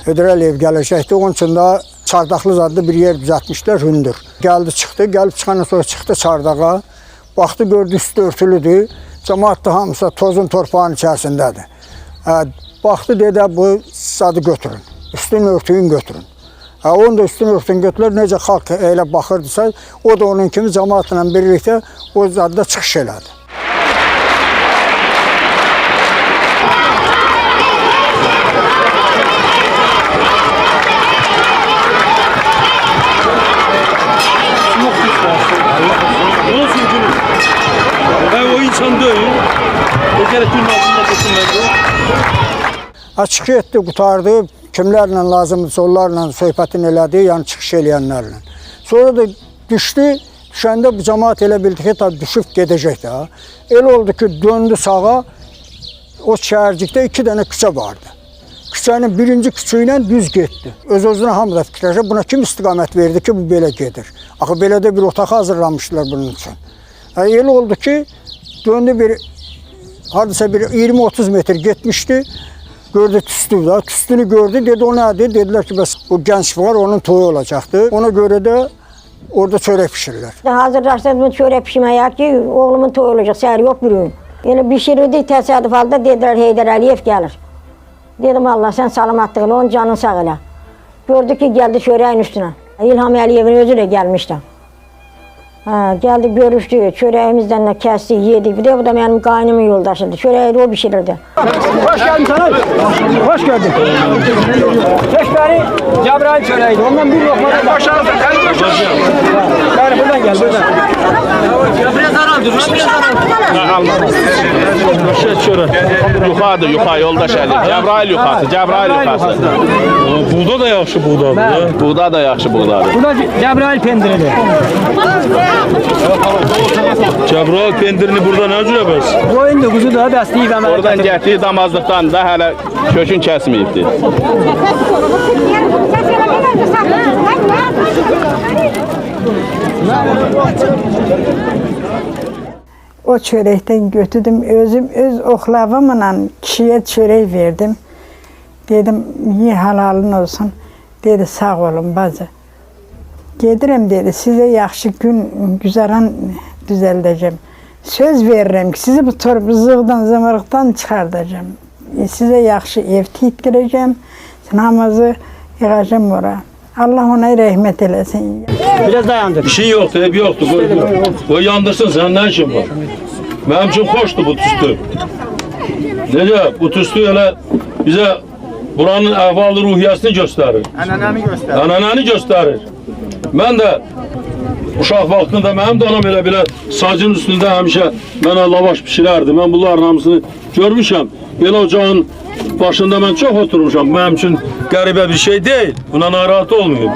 Heydər Əliyev gələcəkdi. Onun üçün də Çardaqlı adlı bir yer düzəltmişlər, hündür. Gəldi, çıxdı. Gəlib çıxandan sonra çıxdı çardağa. Baxdı, gördü üstü örtülüdür. Cəmaat da hamısı tozun torpağın içərisindədir. Baxdı, dedi, bu zadı götürün. Üstün örtüyün götürün. Onu da üstün örtüyün götürür. Necə xalq elə baxırdısa, o da onun kimi cəmaatla birlikdə o zadda çıxış elədi. Çıxış etdi, qutardı, kimlərlə lazımdırsa onlarla söhbətini elədi, yəni çıxış eləyənlərlə. Sonra da düşdü, düşəndə bu cəmaat elə bildi ki, tabi düşüb gedəcək də. Elə oldu ki, döndü sağa, o şəhərcikdə 2 dənə küçə vardı. Küçənin birinci küçü ilə düz getdi. Öz-özünə hamı da fikirləşir, buna kim istiqamət verdi ki, bu belə gedir. Axı, belə də bir otaq hazırlamışlar bunun üçün. Elə oldu ki, döndü bir, hardasa bir 20-30 metr getmişdi. Gördü tüstü da, tüstünü gördü, dedi o nədir? Dedilər ki, bəs bu gənc var, onun toyu olacaqdı. Ona görə də orada çörək pişirirlər. Hazırlaşdı çörək pişirməyə ki, oğlumun toyu olacaq, səhər yox bir gün. Yəni pişirirdi, təsadüf halda dedilər Heydər Əliyev gəlir. Dedim Allah, sən salamatlıq elə, onun canını sağ elə. Gördü ki, gəldi çörəyin üstünə. İlham Əliyevin özü də gəlmişdi. Geldi görüştü, çöreğimizden de kesti, yedik. Bir de bu da benim kaynımın yoldaşıydı. Çöreği de o pişirirdi. Hoş geldin sana. Hoş geldin. Teşberi Cebrail çöreğiydi. Ondan bir lokma da başarılı. Yani buradan gel, buradan. Buraya zarar dur. Yuxarıdır, yuxarı yoldaş Əli. Cebrail yuxarısı, Cebrail yuxarısı. Buğda da yaxşı buğdadır. Buğda da yaxşı buğdadır. Bu da Cebrail pendiridir. Cebrail pendirini burada nə cürə bəs? Qoyun da kuzu da bəsləyib əmələ. Oradan getdiyi damazlıqdan da hələ kökün kəsməyibdir. O çörəkdən götürdüm, öz oxlavımla kişiyə çörək verdim. Dedim, ye halalın olsun. Dedi, sağ olun bacı. Gedirəm dedi, sizə yaxşı gün, güzaran düzəldəcəm. Söz verirəm ki, sizi bu torbuzluqdan, zımırıqdan çıxardacam. Sizə yaxşı ev titdirəcəm, namazı yığacam ora. Allah ona rəhmət eləsin. Biraz dayandır. İşin yoxdur, ev yoxdur. Qoy yandırsın, sən nə işin var? Mənim üçün xoşdur bu tüstü. Necə, bu tüstü elə bizə buranın əhval ruhiyyəsini göstərir. Ənənəni göstərir. Ənənəni göstərir. Mən də uşaq vaxtında mənim də anam elə sacın üstündə həmişə mənə lavaş pişirərdi. Mən bunların hamısını görmüşəm. Elə ocağın başında mən çox oturmuşam. Mənim üçün qəribə bir şey deyil. Buna narahat olmayın.